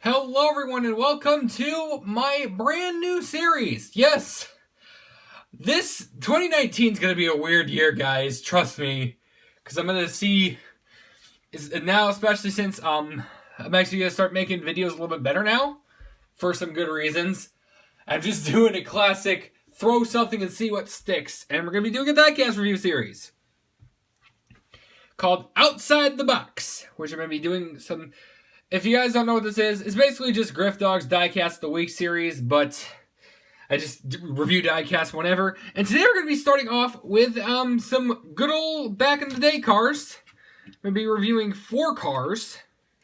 Hello everyone and welcome to my brand new series. Yes, this 2019 is going to be a weird year, guys. Trust me. Because I'm going to see, now especially since I'm actually going to start making videos a little bit better now. For some good reasons. I'm just doing a classic throw something and see what sticks. And we're going to be doing a diecast review series called Outside the Box, which I'm going to be doing some... If you guys don't know what this is, it's basically just Griff Dog's Diecast of the Week series, but I just review diecast whenever. And today we're going to be starting off with some good old back in the day cars. I'm going to be reviewing 4 cars,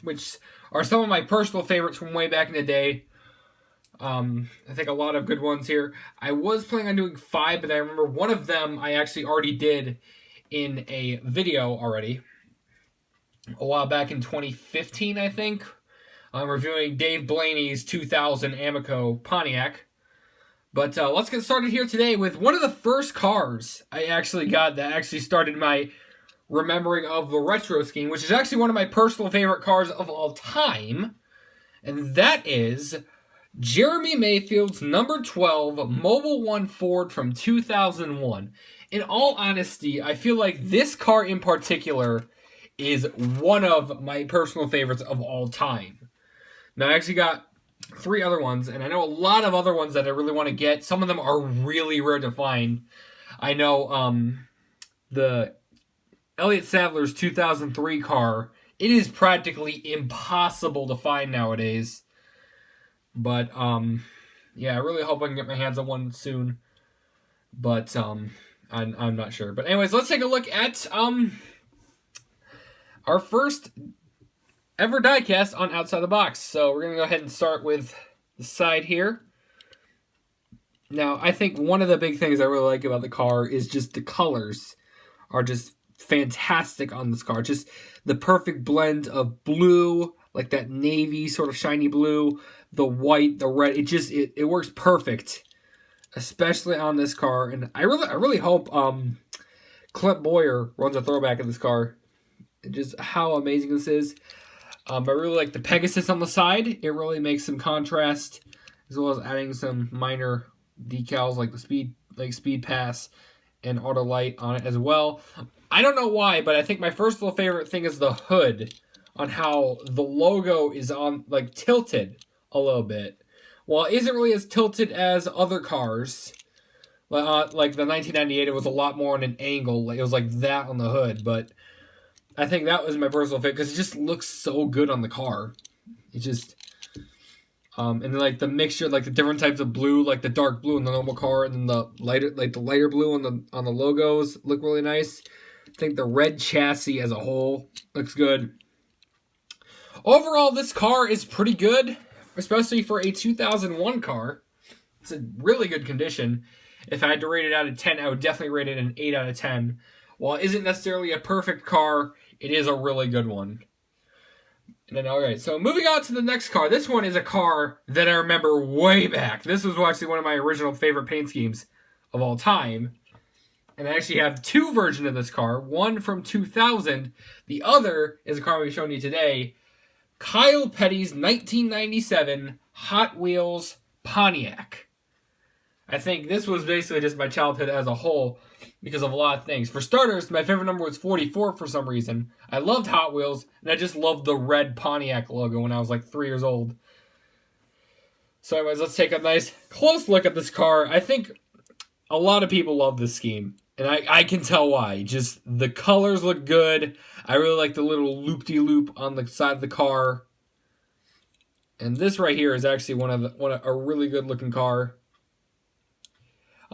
which are some of my personal favorites from way back in the day. I think a lot of good ones here. I was planning on doing 5, but I remember one of them I actually already did in a video already. A while back in 2015, I think. I'm reviewing Dave Blaney's 2000 Amico Pontiac. But let's get started here today with one of the first cars I actually got that actually started my remembering of the retro scheme, which is actually one of my personal favorite cars of all time. And that is Jeremy Mayfield's number 12 Mobil 1 Ford from 2001. In all honesty, I feel like this car in particular is one of my personal favorites of all time. Now, I actually got 3 other ones, and I know a lot of other ones that I really want to get. Some of them are really rare to find. I know the Elliott Sadler's 2003 car, it is practically impossible to find nowadays. But, yeah, I really hope I can get my hands on one soon. But, I'm not sure. But anyways, let's take a look at, our first ever diecast on Outside the Box. So we're going to go ahead and start with the side here. Now, I think one of the big things I really like about the car is just the colors are just fantastic on this car. Just the perfect blend of blue, like that navy sort of shiny blue, the white, the red. It works perfect, especially on this car. And I really hope Clint Boyer runs a throwback of this car. Just how amazing this is. I really like the Pegasus on the side. It really makes some contrast, as well as adding some minor decals like the speed pass and auto light on it as well. I don't know why, but I think my first little favorite thing is the hood, on how the logo is on tilted a little bit. While it isn't really as tilted as other cars, like the 1998, it was a lot more on an angle. It was like that on the hood, but I think that was my personal favorite because it just looks so good on the car. It just, and then the mixture, the different types of blue, like the dark blue in the normal car, and then the lighter blue on the logos look really nice. I think the red chassis as a whole looks good. Overall, this car is pretty good, especially for a 2001 car. It's a really good condition. If I had to rate it out of 10, I would definitely rate it an 8 out of 10. While it isn't necessarily a perfect car, it is a really good one. And then, alright, so moving on to the next car. This one is a car that I remember way back. This was actually one of my original favorite paint schemes of all time. And I actually have 2 versions of this car. One from 2000. The other is a car we've shown you today. Kyle Petty's 1997 Hot Wheels Pontiac. I think this was basically just my childhood as a whole because of a lot of things. For starters, my favorite number was 44 for some reason. I loved Hot Wheels, and I just loved the red Pontiac logo when I was 3 years old. So anyways, let's take a nice close look at this car. I think a lot of people love this scheme, and I can tell why. Just the colors look good. I really like the little loop-de-loop on the side of the car. And this right here is actually a really good-looking car.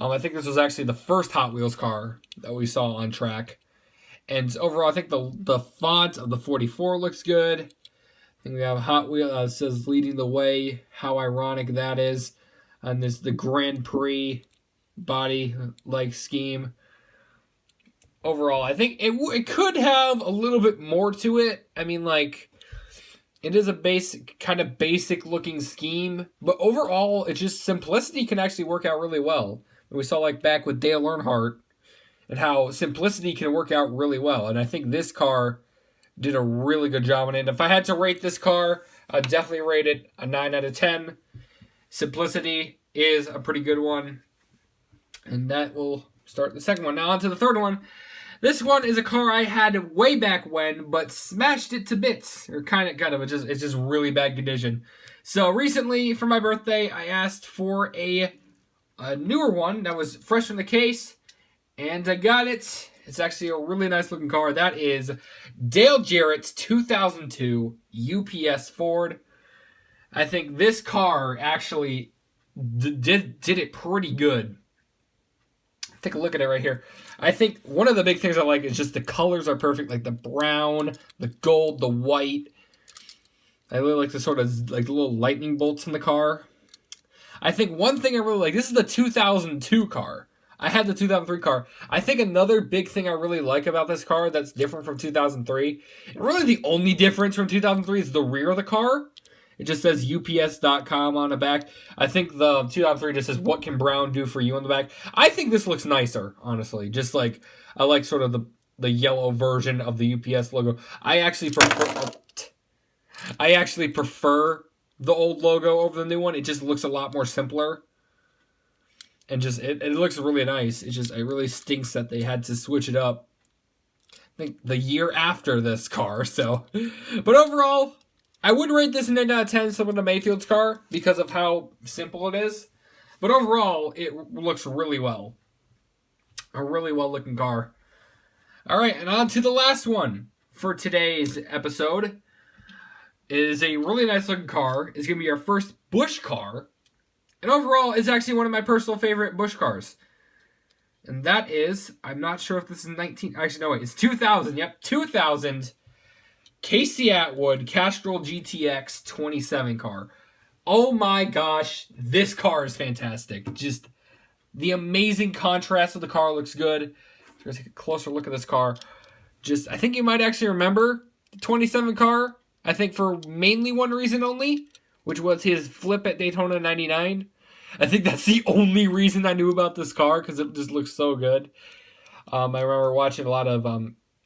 I think this was actually the first Hot Wheels car that we saw on track. And overall, I think the font of the 44 looks good. I think we have Hot Wheels, it says leading the way. How ironic that is. And this the Grand Prix body-like scheme. Overall, I think it could have a little bit more to it. I mean, it is a basic looking scheme. But overall, it's just simplicity can actually work out really well. We saw back with Dale Earnhardt and how simplicity can work out really well. And I think this car did a really good job on it. If I had to rate this car, I'd definitely rate it a 9 out of 10. Simplicity is a pretty good one. And that will start the second one. Now on to the third one. This one is a car I had way back when, but smashed it to bits. Or kind of, it's just really bad condition. So recently, for my birthday, I asked for a newer one that was fresh from the case. And I got it. It's actually a really nice looking car. That is Dale Jarrett's 2002 UPS Ford. I think this car actually did it pretty good. Take a look at it right here. I think one of the big things I like is just the colors are perfect. Like the brown, the gold, the white. I really like the sort of like the little lightning bolts in the car. I think one thing I really like, this is the 2002 car. I had the 2003 car. I think another big thing I really like about this car that's different from 2003, and really the only difference from 2003 is the rear of the car. It just says UPS.com on the back. I think the 2003 just says, what can Brown do for you on the back? I think this looks nicer, honestly. Just like, I like sort of the yellow version of the UPS logo. I actually prefer the old logo over the new one. It just looks a lot more simpler. And just, it looks really nice. It really stinks that they had to switch it up, I think, the year after this car. So, but overall, I would rate this an 9 out of 10, similar to Mayfield's car, because of how simple it is. But overall, it looks really well. A really well-looking car. All right, and on to the last one for today's episode. It is a really nice-looking car. It's going to be our first Bush car. And overall, it's actually one of my personal favorite Bush cars. And that is, I'm not sure if this is it's 2000. Yep, 2000 Casey Atwood Castrol GTX 27 car. Oh my gosh, this car is fantastic. Just the amazing contrast of the car looks good. We're going to take a closer look at this car. I think you might actually remember the 27 car. I think for mainly one reason only, which was his flip at Daytona 99. I think that's the only reason I knew about this car, because it just looks so good. I remember watching a lot of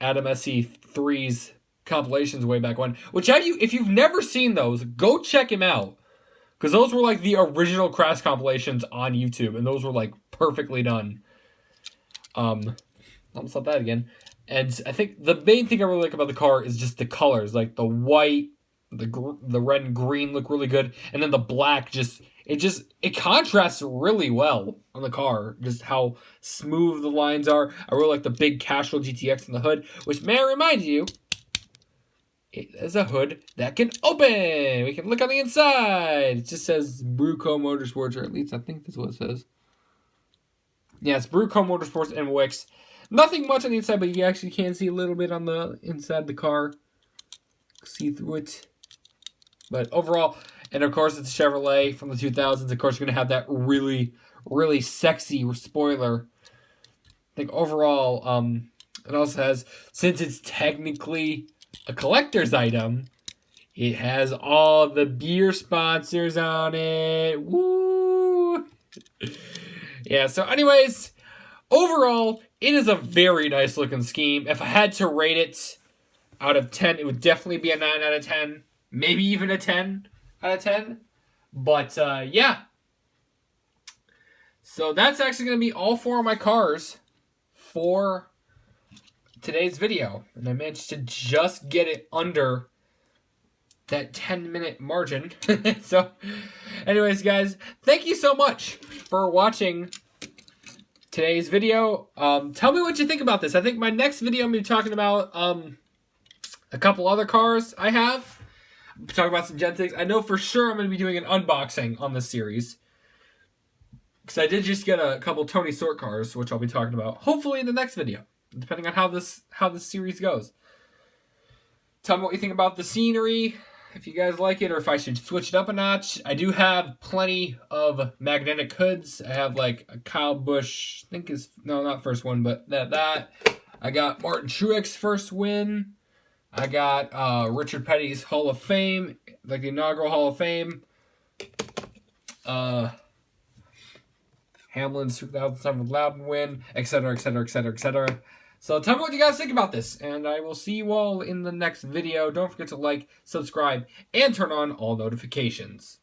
Adam SC3's compilations way back when. If you've never seen those, go check him out. Because those were like the original Crash compilations on YouTube, and those were like perfectly done. Almost said that again. And I think the main thing I really like about the car is just the colors. Like the white, the red and green look really good. And then the black it contrasts really well on the car. Just how smooth the lines are. I really like the big Castrol GTX in the hood, which may I remind you, it is a hood that can open. We can look on the inside. It just says Bruco Motorsports, or at least I think that's what it says. Yeah, it's Bruco Motorsports and Wix. Nothing much on the inside, but you actually can see a little bit on the inside of the car. See through it. But overall, and of course it's a Chevrolet from the 2000s. Of course, you're going to have that really, really sexy spoiler. I think overall, it also has, since it's technically a collector's item, it has all the beer sponsors on it. Woo! Yeah, so anyways, overall, it is a very nice looking scheme. If I had to rate it out of 10, it would definitely be a 9 out of 10. Maybe even a 10 out of 10. But, yeah. So that's actually going to be all 4 of my cars for today's video. And I managed to just get it under that 10-minute margin. So, anyways, guys, thank you so much for watching today's video. Tell me what you think about this. I think my next video I'm going to be talking about a couple other cars I have. I'm talking about some Gen 6. I know for sure I'm going to be doing an unboxing on this series, because I did just get a couple Tony Sort cars, which I'll be talking about hopefully in the next video, depending on how this series goes. Tell me what you think about the scenery, if you guys like it, or if I should switch it up a notch. I do have plenty of magnetic hoods. I have like a Kyle Busch, not first one, but that. I got Martin Truex first win. I got Richard Petty's Hall of Fame, like the inaugural Hall of Fame. Hamlin's 2007 Loudon win, etc., etc., etc., etc. So tell me what you guys think about this, and I will see you all in the next video. Don't forget to like, subscribe, and turn on all notifications.